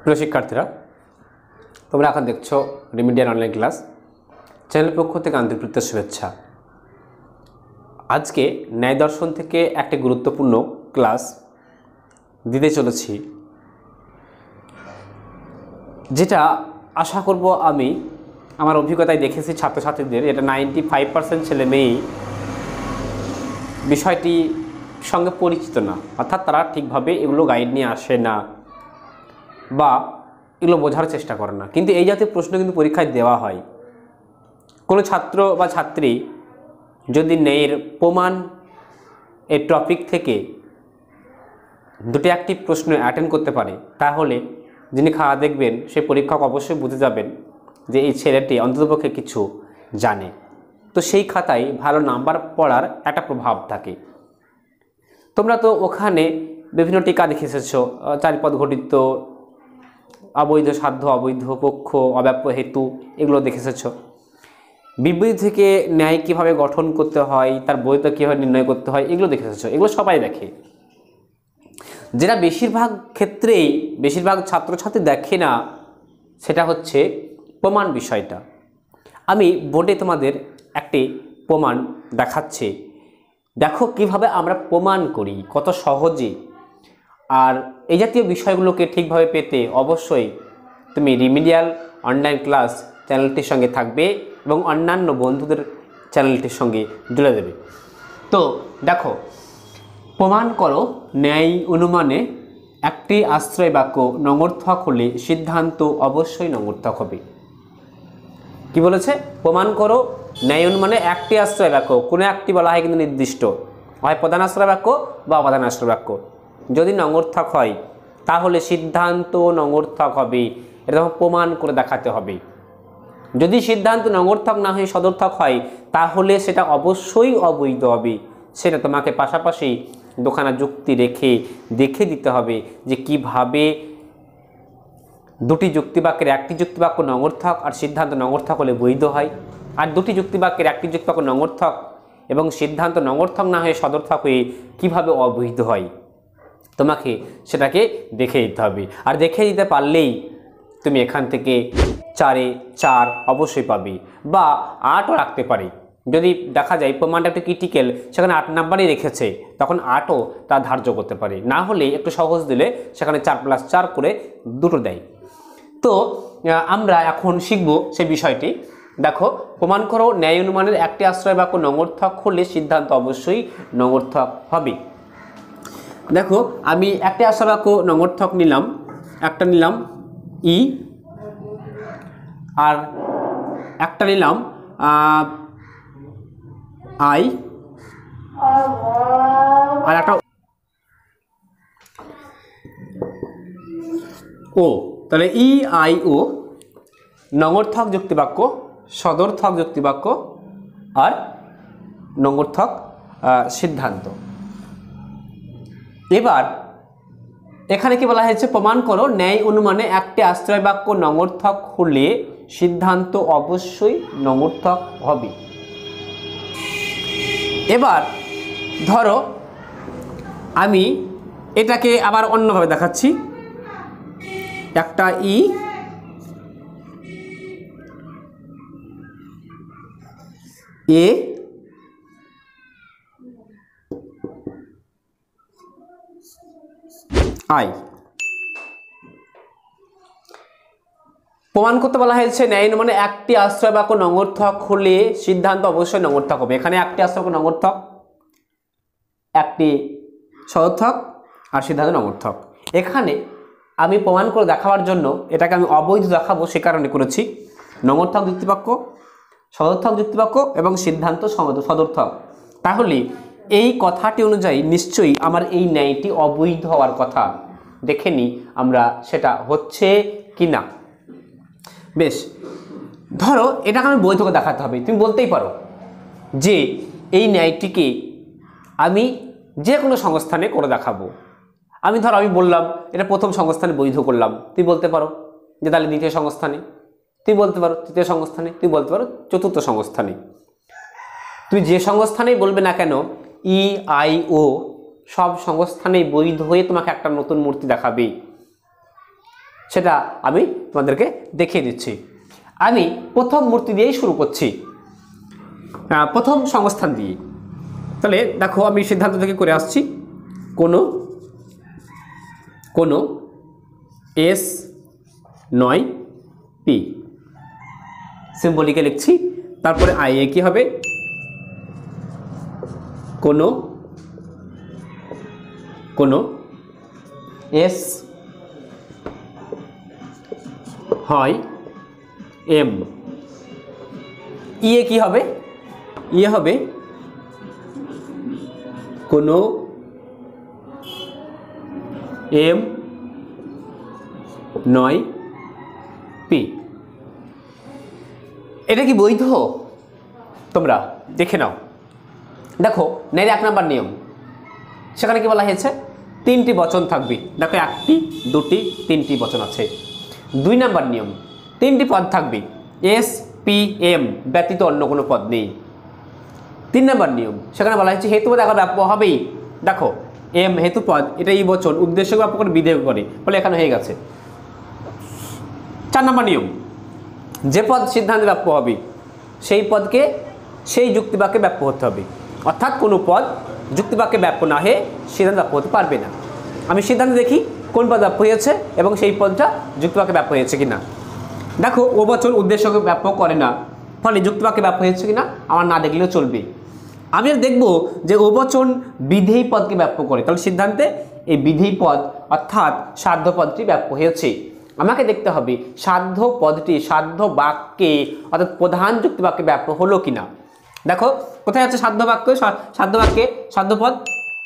প্রিয় শিক্ষার্থীরা, তোমরা এখন দেখছো রিমিডিয়াল অনলাইন ক্লাস চ্যানেল পক্ষ থেকে আন্তরিক শুভেচ্ছা। আজকে ন্যায় দর্শন থেকে একটি গুরুত্বপূর্ণ ক্লাস দিতে চলেছি, যেটা আশা করব আমি আমার অভিজ্ঞতায় দেখেছি ছাত্রছাত্রীদের এটা 95% ছেলে মেয়েই বিষয়টি সঙ্গে পরিচিত না, অর্থাৎ তারা ঠিকভাবে এগুলো গাইড নিয়ে আসে না বা এগুলো বোঝার চেষ্টা করে না। কিন্তু এই জাতীয় প্রশ্ন কিন্তু পরীক্ষায় দেওয়া হয়। কোনো ছাত্র বা ছাত্রী যদি ন্যায়ের প্রমাণ এই টপিক থেকে দুটি একটি প্রশ্ন অ্যাটেন্ড করতে পারে, তাহলে যিনি খাওয়া দেখবেন সে পরীক্ষক অবশ্যই বুঝে যাবেন যে এই ছেলেটি অন্ততপক্ষে কিছু জানে। তো সেই খাতায় ভালো নাম্বার পড়ার একটা প্রভাব থাকে। তোমরা তো ওখানে বিভিন্ন টিকা দেখে এসেছো, চারিপদ ঘটিত, অবৈধ সাধ্য, অবৈধ পক্ষ, অব্যাপ্য হেতু, এগুলো দেখে এসেছো। বিবৃতি থেকে ন্যায় কীভাবে গঠন করতে হয়, তার বৈধতা কীভাবে নির্ণয় করতে হয়, এগুলো দেখে এসেছো। এগুলো সবাই দেখে। যেটা বেশিরভাগ ক্ষেত্রেই বেশিরভাগ ছাত্রছাত্রী দেখে না, সেটা হচ্ছে প্রমাণ বিষয়টা। আমি বোর্ডে তোমাদের একটি প্রমাণ দেখাচ্ছি, দেখো কিভাবে আমরা প্রমাণ করি, কত সহজে। আর এই জাতীয় বিষয়গুলোকে ঠিকভাবে পেতে অবশ্যই তুমি রিমিডিয়াল অনলাইন ক্লাস চ্যানেলটির সঙ্গে থাকবে এবং অন্যান্য বন্ধুদের চ্যানেলটির সঙ্গে জুড়ে দেবে। তো দেখো, প্রমাণ করো ন্যায় অনুমানে একটি আশ্রয় বাক্য নঙর্থক হলে সিদ্ধান্ত অবশ্যই নঙর্থক হবে। কি বলেছে? প্রমাণ করো ন্যায় অনুমানে একটি আশ্রয় বাক্য, কোনো একটি বলা হয় কিন্তু নির্দিষ্ট, হয় প্রধান আশ্রয় বাক্য বা অপ্রধান আশ্রয় বাক্য, যদি নঙর্থক হয় তাহলে সিদ্ধান্ত নঙর্থক হবে। এটা তখন প্রমাণ করে দেখাতে হবে। যদি সিদ্ধান্ত নঙর্থক না হয়ে সদর্থক হয় তাহলে সেটা অবশ্যই অবৈধ হবে। সেটা তোমাকে পাশাপাশি দুখানা যুক্তি রেখে দেখে দিতে হবে যে কিভাবে দুটি যুক্তিবাক্যের একটি যুক্তিবাক্য নঙর্থক আর সিদ্ধান্ত নঙর্থক হলে বৈধ হয়, আর দুটি যুক্তিবাক্যের একটি যুক্তিবাক্য নঙর্থক এবং সিদ্ধান্ত নঙর্থক না হয়ে সদর্থক হয়ে কিভাবে অবৈধ হয়, তোমাকে সেটাকে দেখে দিতে হবে। আর দেখে দিতে পারলেই তুমি এখান থেকে 4-এ 4 অবশ্যই পাবে, বা 8ও রাখতে পারে। যদি দেখা যায় প্রমাণটা একটু ক্রিটিক্যাল, সেখানে 8 নাম্বারই রেখেছে, তখন 8ও তা ধার্য করতে পারে। না হলে একটু সহজ দিলে সেখানে 4+4 করে 2টো দেয়। তো আমরা এখন শিখব সেই বিষয়টি। দেখো, প্রমাণ করো ন্যায় অনুমানের একটি আশ্রয় বাক্য নঙর্থক হলে সিদ্ধান্ত অবশ্যই নঙর্থক হবে। দেখো, আমি একটি আশ্রয় বাক্য নঙর্থক নিলাম, একটা নিলাম ই আর একটা নিলাম আই আর একটা ও। তাহলে ই আই ও নঙর্থক যুক্তিবাক্য, সদর্থক যুক্তিবাক্য আর নঙর্থক সিদ্ধান্ত। এবার এখানে কি বলা হয়েছে? প্রমাণ করো ন্যায় অনুমানে একটি আশ্রয় বাক্য নঙর্থক হলে সিদ্ধান্ত অবশ্যই নঙর্থক হবে। এবার ধরো আমি এটাকে আবার অন্যভাবে দেখাচ্ছি। একটা ই এ আই। প্রমাণ করতে বলা হয়েছে ন্যায় অনুমানে একটি আশ্রয় বাক্য নঙর্থক হলে সিদ্ধান্ত অবশ্যই নঙর্থক হবে। এখানে একটি আশ্রয় বাক্য নঙর্থক, একটি সদর্থক আর সিদ্ধান্ত নঙর্থক। এখানে আমি প্রমাণ করে দেখাবার জন্য এটাকে আমি অবৈধ দেখাবো, সে কারণে করেছি নঙর্থক যুক্তিবাক্য, সদর্থক যুক্তিবাক্য এবং সিদ্ধান্ত সদর্থক। তাহলে এই কথাটি অনুযায়ী নিশ্চয়ই আমার এই ন্যায়টি অবৈধ হওয়ার কথা। দেখে নিই আমরা সেটা হচ্ছে কি না। বেশ, ধরো এটাকে আমি বৈধ করে দেখাতে হবে। তুমি বলতেই পারো যে এই ন্যায়টিকে আমি যে কোনো সংস্থানে করে দেখাবো। আমি বললাম এটা প্রথম সংস্থানে বৈধ করলাম, তুই বলতে পারো যে তাহলে দ্বিতীয় সংস্থানে, তুই বলতে পারো তৃতীয় সংস্থানে, তুই বলতে পারো চতুর্থ সংস্থানে। তুই যে সংস্থানেই বলবে না কেন, ই আই ও সব সংস্থানেই বৈধ হয়ে তোমাকে একটা নতুন মূর্তি দেখাবে। সেটা আমি তোমাদেরকে দেখিয়ে দিচ্ছি। আমি প্রথম মূর্তি দিয়েই শুরু করছি, প্রথম সংস্থান দিয়ে। তাহলে দেখো আমি সিদ্ধান্ত থেকে করে আসছি, কোনো S9P সিম্বলিকে লিখছি। তারপরে IA কি হবে, কোনো S হয় M। ইয়ে কি হবে, ইয়ে হবে কোনো M9P। এটা কি বৈধ? তোমরা দেখে নাও। দেখো নেই 1 নম্বর নিয়ম, সেখানে কি বলা হয়েছে, 3টি বচন থাকবে। দেখো 1টি 2টি 3টি বচন আছে। 2 নম্বর নিয়ম, 3টি পদ থাকবে, SPM ব্যতীত অন্য কোনো পদ নেই। 3 নম্বর নিয়ম, সেখানে বলা হয়েছে হেতুপদ আকার ব্যাপ্য হবেই। দেখো M হেতুপদ, এটা এই বচন উদ্দেশ্য ব্যাপ্য করে বিধেয় করে, ফলে এখানে হয়ে গেছে। 4 নম্বর নিয়ম, যে পদ সিদ্ধান্তে ব্যাপ্য হবে সেই পদকে সেই যুক্তিবাক্যে ব্যাপ্য হতে হবে। অর্থাৎ কোনো পদ যুক্তিবাক্যে ব্যাপ্য না হয়ে সিদ্ধান্ত ব্যাপ্য হতে পারবে না। আমি সিদ্ধান্ত দেখি কোন পদ ব্যাপ্য হয়েছে এবং সেই পদটা যুক্তিবাক্যে ব্যাপ্য হয়েছে কিনা। দেখো ও বচন উদ্দেশ্যকে ব্যাপ্য করে না, ফলে যুক্তিবাক্যে ব্যাপ্য হয়েছে কিনা আমার না দেখলেও চলবে। আমি দেখব যে ও বচন বিধেয় পদকে ব্যাপ্য করে, তাহলে সিদ্ধান্তে এই বিধেয় পদ অর্থাৎ সাধ্য পদটি ব্যাপ্য হয়েছে। আমাকে দেখতে হবে সাধ্য পদটি সাধ্য বাক্যে অর্থাৎ প্রধান যুক্তিবাক্যে ব্যাপ্য হলো কিনা। দেখো কোথায় আছে সাধ্য বাক্য, সাধ্য বাক্যে সাধ্য পদ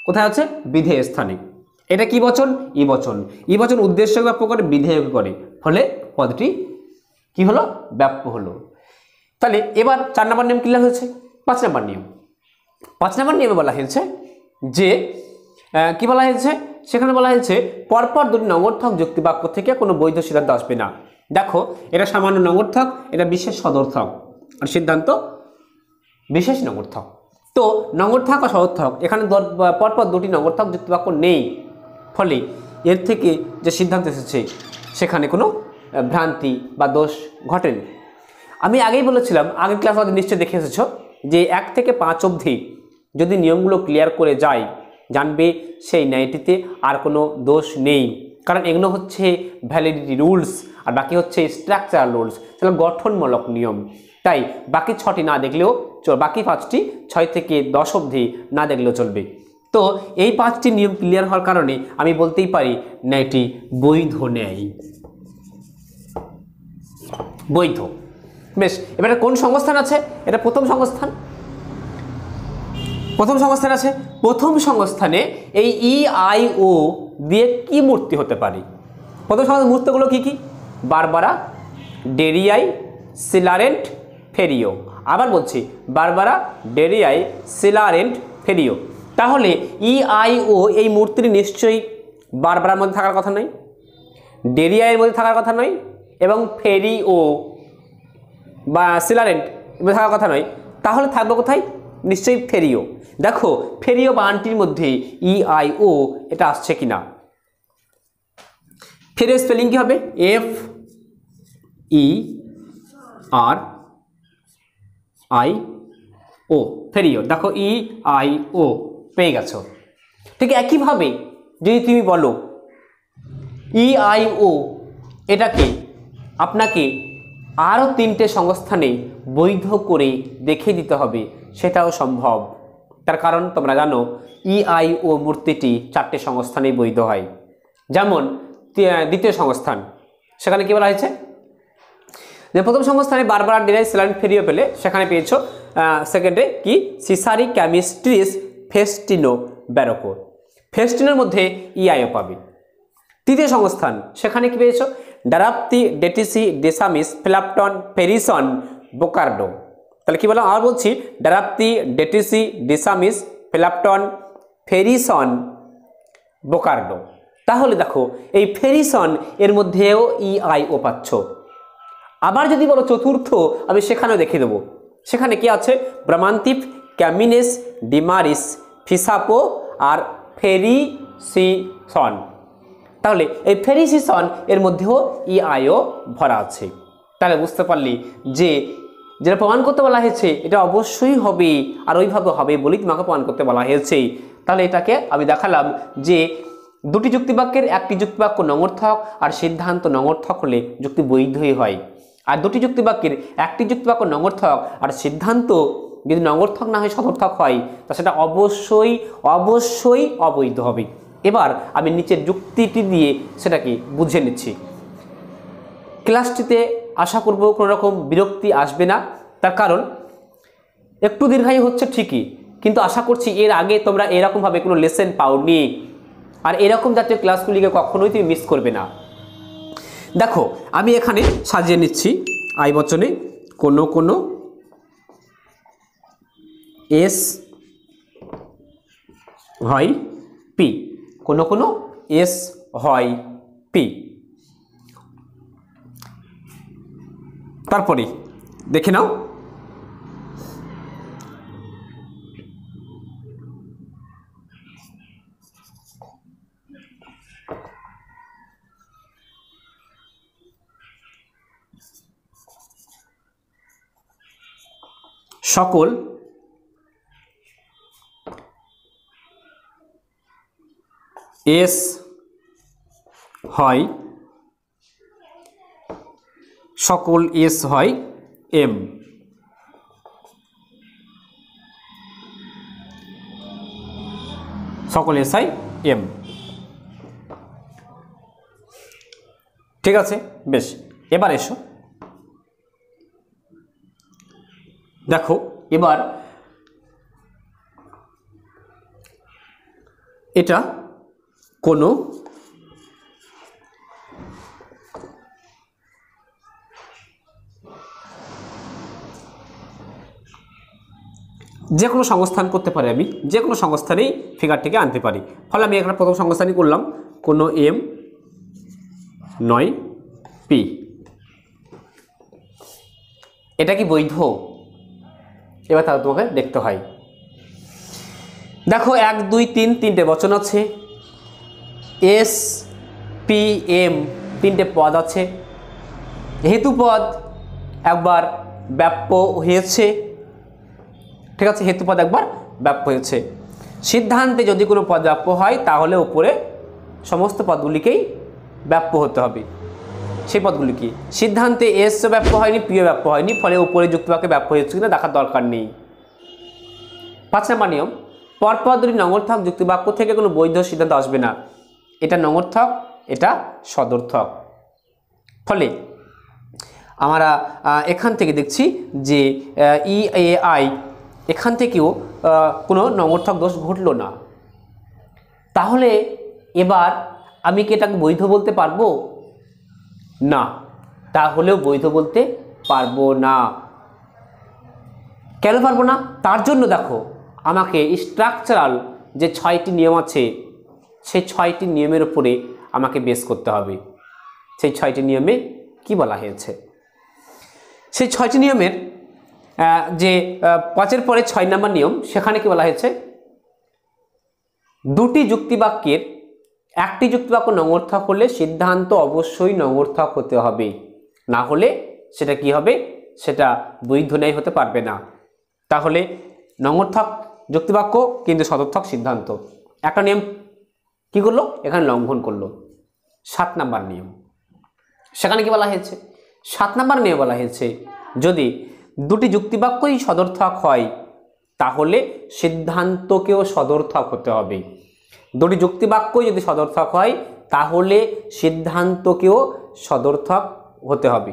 কোথায় আছে, বিধেয় স্থানে। এটা কি বচন, ই বচন। ই বচন উদ্দেশ্যকে ব্যাপ্য করে বিধেয়কে করে, ফলে পদটি কি হলো, ব্যাপ্য হলো। তাহলে এবার 4 নম্বর নিয়ম ক্লিয়ার হয়েছে। 5 নম্বর নিয়ম, 5 নম্বর নিয়মে বলা হয়েছে যে কি বলা হয়েছে, সেখানে বলা হয়েছে পরপর 2টি নঙর্থক যুক্তিবাক্য থেকে কোনো বৈধ সিদ্ধান্ত আসবে না। দেখো এটা সামান্য নঙর্থক, এটা বিশেষ সদর্থক, আর সিদ্ধান্ত বিশেষ নঙর্থক। তো নঙর্থক আর সদর্থক, এখানে পরপর 2টি নঙর্থক যুক্তিবাক্য নেই, ফলে এর থেকে যে সিদ্ধান্ত এসেছে সেখানে কোনো ভ্রান্তি বা দোষ ঘটেনি। আমি আগেই বলেছিলাম, আগের ক্লাস আমাদের নিশ্চয় দেখে এসেছ যে 1 থেকে 5 অবধি যদি নিয়মগুলো ক্লিয়ার করে যায়, জানবে সেই ন্যায়টিতে আর কোনো দোষ নেই, কারণ এগুলো হচ্ছে ভ্যালিডিটি রুলস আর বাকি হচ্ছে স্ট্রাকচারাল রুলস, সেগুলো গঠনমূলক নিয়ম। তাই বাকি 6টি না দেখলেও বাকি 5টি 6 থেকে 10 অবধি না দেখলেও চলবে। তো এই 5টি নিয়ম ক্লিয়ার হওয়ার কারণে আমি বলতেই পারি ন্যায়টি বৈধ ন্যায়, বৈধ। বেশ, এবারে কোন সংস্থান আছে, এটা প্রথম সংস্থান। প্রথম সংস্থান আছে, প্রথম সংস্থানে এই EIO দিয়ে কি মূর্তি হতে পারে। প্রথম সংস্থান মূর্তিগুলো কি কি, বারবারা, ডেরিয়াই, সিলারেন্ট, ফেরিও। আবার বলছি বারবারা, ডেরিয়াই, সিলারেন্ট, ফেরিও। তাহলে EIO এই মূর্তিটি নিশ্চয়ই বারবারার মধ্যে থাকার কথা নয়, ডেরিয়াইয়ের মধ্যে থাকার কথা নয়, এবং ফেরিও বা সিলারেন্ট মধ্যে থাকার কথা নয়। তাহলে থাকবে কোথায়, নিশ্চয়ই ফেরিও। দেখো ফেরিও বানানটির মধ্যে EIO এটা আসছে কিনা। ফেরিও স্পেলিং কি হবে, FERIO, ফেরিও। দেখো EIO পেয়ে গেছো। ঠিক একইভাবে যদি তুমি বলো EIO এটাকে আপনাকে আরও 3টে সংস্থানে বৈধ করে দেখিয়ে দিতে হবে, সেটাও সম্ভব। তার কারণ তোমরা জানো EIO মূর্তিটি 4টে সংস্থানেই বৈধ হয়। যেমন দ্বিতীয় সংস্থান, সেখানে কি বলা হয়েছে যে প্রথম সংস্থানে বারবার ডেরাই সিলারেন্ট ফেরিও পেলে, সেখানে পেয়েছো সেকেন্ডে কি সিসারি কেমিস্ট্রিস ফেস্টিনো ব্যারোকো, ফেস্টিনোর মধ্যে EIO পাবে। তৃতীয় সংস্থান, সেখানে কি পেয়েছো ডারাপ্তি ডেটিসি ডেসামিস ফ্ল্যাপটন ফেরিসন বোকার্ডো। তাহলে কি বললাম, আর বলছি ডারাপ্তি ডেটিসি ডেসামিস ফ্ল্যাপটন ফেরিসন বোকার্ডো। তাহলে দেখো এই ফেরিসন এর মধ্যেও EIO পাচ্ছ। আবার যদি বলো চতুর্থ, আমি সেখানেও দেখিয়ে দেবো। সেখানে কি আছে, ব্রামান্তিফ ক্যামিনেস ডিমারিস ফিসাপো আর ফেরিসিসন। তাহলে এই ফেরিসিসন এর মধ্যেও ই আইও ভরা আছে। তাহলে বুঝতে পারলি যে যেটা প্রমাণ করতে বলা হয়েছে এটা অবশ্যই হবে, আর ওইভাবে হবে বলেই তোমাকে প্রমাণ করতে বলা হয়েছে। তাহলে এটাকে আমি দেখালাম যে দুটি যুক্তিবাক্যের একটি যুক্তিবাক্য নঙর্থক আর সিদ্ধান্ত নঙর্থক হলে যুক্তি বৈধই হয়, আর দুটি যুক্তিবাক্যের একটি যুক্তিবাক্য নঙর্থক আর সিদ্ধান্ত যদি নঙর্থক না হয় সদর্থক হয় তা সেটা অবশ্যই অবশ্যই অবৈধ হবে। এবার আমি নিচের যুক্তিটি দিয়ে সেটাকে বুঝে নিচ্ছি। ক্লাসটিতে আশা করব কোনো রকম বিরক্তি আসবে না, তার কারণ একটু দীর্ঘায়ু হচ্ছে ঠিকই, কিন্তু আশা করছি এর আগে তোমরা এরকমভাবে কোনো লেসেন পাওনি, আর এরকম জাতীয় ক্লাসগুলিকে কখনোই তুমি মিস করবে না। দেখো আমি এখানে সাজিয়ে নিচ্ছি আই বচনে কোনো কোনো এস হয় পি, কোনো কোনো এস হয় পি। তারপরে দেখে নাও সকল এস হয় সকল এস হয় এম। সকল এস হয় এম, ঠিক আছে বেশ। এবার এসো দেখো, এবার এটা কোনো যে কোনো সংস্থান করতে পারি, আমি যে কোনো সংস্থানেই ফিগারটিকে আনতে পারি। ফলে আমি এখানে প্রথম সংস্থানই করলাম কোনো এম নয় পি। এটা কি বৈধ? এবার তাহলে তোমাকে দেখতে হয়। দেখো 1 2 3 তিনটে বচন আছে, এস পি এম তিনটে পদ আছে, হেতু পদ একবার ব্যাপ্য হয়েছে, ঠিক আছে, হেতু পদ একবার ব্যাপ্য হয়েছে। সিদ্ধান্তে যদি কোনো পদ ব্যাপ্য হয় তাহলে উপরে সমস্ত পদগুলিকেই ব্যাপ্য হতে হবে। সেই পদগুলি কি? সিদ্ধান্তে এস ব্যাপ্য হয়নি, পিও ব্যাপ্য হয়নি, ফলে উপরে যুক্তিবাক্যে ব্যাপ্য হয়েছে কিনা দেখার দরকার নেই। 5 নম্বর নিয়ম, পরপর দুটি নঙর্থক যুক্তিবাক্য থেকে কোনো বৈধ সিদ্ধান্ত আসবে না। এটা নঙর্থক, এটা সদর্থক। ফলে আমরা এখান থেকে দেখছি যে ই এ আই এখান থেকেও কোনো নঙর্থক দোষ ঘটল না। তাহলে এবার আমি কি এটাকে বৈধ বলতে পারবো? না, তাহলেও বৈধ বলতে পারবো না। কেন পারবো না? তার জন্য দেখো আমাকে স্ট্রাকচারাল যে 6টি নিয়ম আছে সেই 6টি নিয়মের উপরে আমাকে বেস করতে হবে। সেই 6টি নিয়মে কি বলা হয়েছে? সেই 6টি নিয়মের যে 5-এর পরে 6 নম্বর নিয়ম, সেখানে কি বলা হয়েছে? দুটি যুক্তিবাক্যের একটি যুক্তিবাক্য নঙর্থক হলে সিদ্ধান্ত অবশ্যই নঙর্থক হতে হবে, না হলে সেটা কি হবে? সেটা বৈধ ন্যায় হতে পারবে না। তাহলে নঙর্থক যুক্তিবাক্য কিন্তু সদর্থক সিদ্ধান্ত, একটা নিয়ম কি করলো? এখানে লঙ্ঘন করলো। 7 নম্বর নিয়ম, সেখানে কি বলা হয়েছে? 7 নম্বর নিয়মে বলা হয়েছে যদি দুটি যুক্তিবাক্যই সদর্থক হয় তাহলে সিদ্ধান্তকেও সদর্থক হতে হবে। দুটি যুক্তিবাক্যই যদি সদর্থক হয় তাহলে সিদ্ধান্তকেও সদর্থক হতে হবে।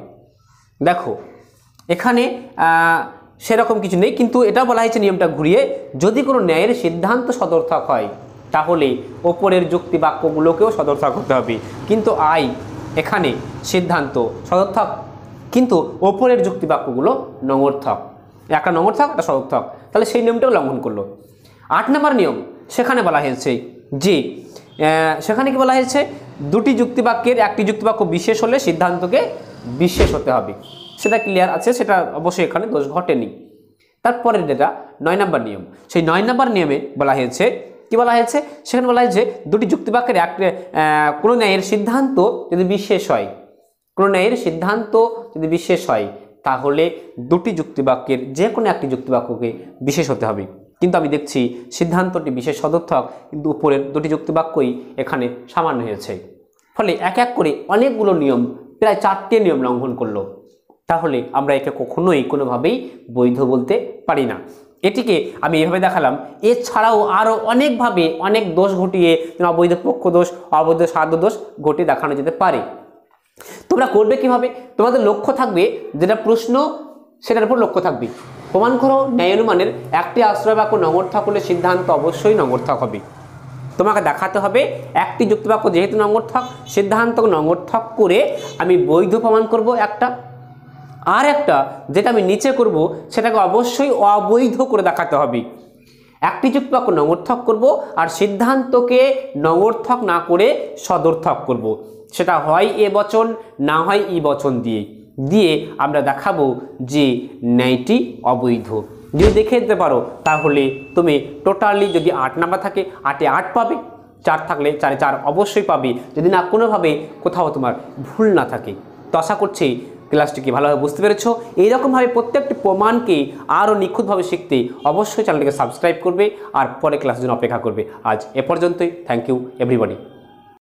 দেখো এখানে সেরকম কিছু নেই, কিন্তু এটা বলা হয়েছে নিয়মটা ঘুরিয়ে, যদি কোনো ন্যায়ের সিদ্ধান্ত সদর্থক হয় তাহলে ওপরের যুক্তিবাক্যগুলোকেও সদর্থক হতে হবে। কিন্তু এখানে সিদ্ধান্ত সদর্থক, কিন্তু ওপরের যুক্তিবাক্যগুলো নঙর্থক, একটা নঙর্থক একটা সদর্থক, তাহলে সেই নিয়মটাও লঙ্ঘন করলো। 8 নম্বর নিয়ম, সেখানে বলা হয়েছে যে সেখানে কি বলা হয়েছে? দুটি যুক্তিবাক্যের একটি যুক্তিবাক্য বিশেষ হলে সিদ্ধান্তকে বিশেষ হতে হবে। সেটা ক্লিয়ার আছে, সেটা অবশ্যই এখানে দোষ ঘটেনি। তারপরে যেটা 9 নম্বর নিয়ম, সেই 9 নম্বর নিয়মে বলা হয়েছে কি বলা হয়েছে? সেখানে বলা হয়েছে দুটি যুক্তিবাক্যের কোনো ন্যায়ের সিদ্ধান্ত যদি বিশেষ হয়, কোনো ন্যায়ের সিদ্ধান্ত যদি বিশেষ হয়, তাহলে দুটি যুক্তিবাক্যের যে কোনো একটি যুক্তিবাক্যকে বিশেষ হতে হবে। কিন্তু আমি দেখছি সিদ্ধান্তটি বিশেষ সদর্থক, কিন্তু উপরের দুটি যুক্তিবাক্যই এখানে সামান্য হয়েছে। ফলে এক এক করে অনেকগুলো নিয়ম, প্রায় 4টে নিয়ম লঙ্ঘন করলো। তাহলে আমরা একে কখনোই কোনোভাবেই বৈধ বলতে পারি না। এটিকে আমি এভাবে দেখালাম। এছাড়াও আরও অনেকভাবে অনেক দোষ ঘটিয়ে অবৈধ পক্ষ দোষ, অবৈধ সাধ্য দোষ ঘটিয়ে দেখানো যেতে পারে। তোমরা করবে কিভাবে? তোমাদের লক্ষ্য থাকবে, যেটা প্রশ্ন সেটার উপর লক্ষ্য থাকবে। প্রমাণ করো ন্যায়ানুমানের একটি আশ্রয় বাক্য নঙর্থক হলে সিদ্ধান্ত অবশ্যই নঙর্থক হবে। তোমাকে দেখাতে হবে একটি যুক্তিবাক্য যেহেতু নঙর্থক, সিদ্ধান্ত নঙর্থক করে আমি বৈধ প্রমাণ করব একটা, আর একটা যেটা আমি নিচে করব সেটাকে অবশ্যই অবৈধ করে দেখাতে হবে। একটি যুক্তিবাক্য নঙর্থক করব আর সিদ্ধান্তকে নঙর্থক না করে সদর্থক করব। সেটা হয় এ বচন, না হয় ই বচন দিয়ে আমরা দেখাবো যে ন্যায়টি অবৈধ। যদি দেখে দিতে পারো তাহলে তুমি টোটালি, যদি 8 নাম্বার থাকে 8-এ 8 পাবে, 4 থাকলে 4-এ 4 অবশ্যই পাবে, যদি না কোনোভাবে কোথাও তোমার ভুল না থাকে। তো আশা করছি ক্লাসটিকে ভালোভাবে বুঝতে পেরেছো। এইরকমভাবে প্রত্যেকটি প্রমাণকে আরও নিখুঁতভাবে শিখতে অবশ্যই চ্যানেলটিকে সাবস্ক্রাইব করবে আর পরে ক্লাসের জন্য অপেক্ষা করবে। আজ এ পর্যন্তই। Thank you everybody.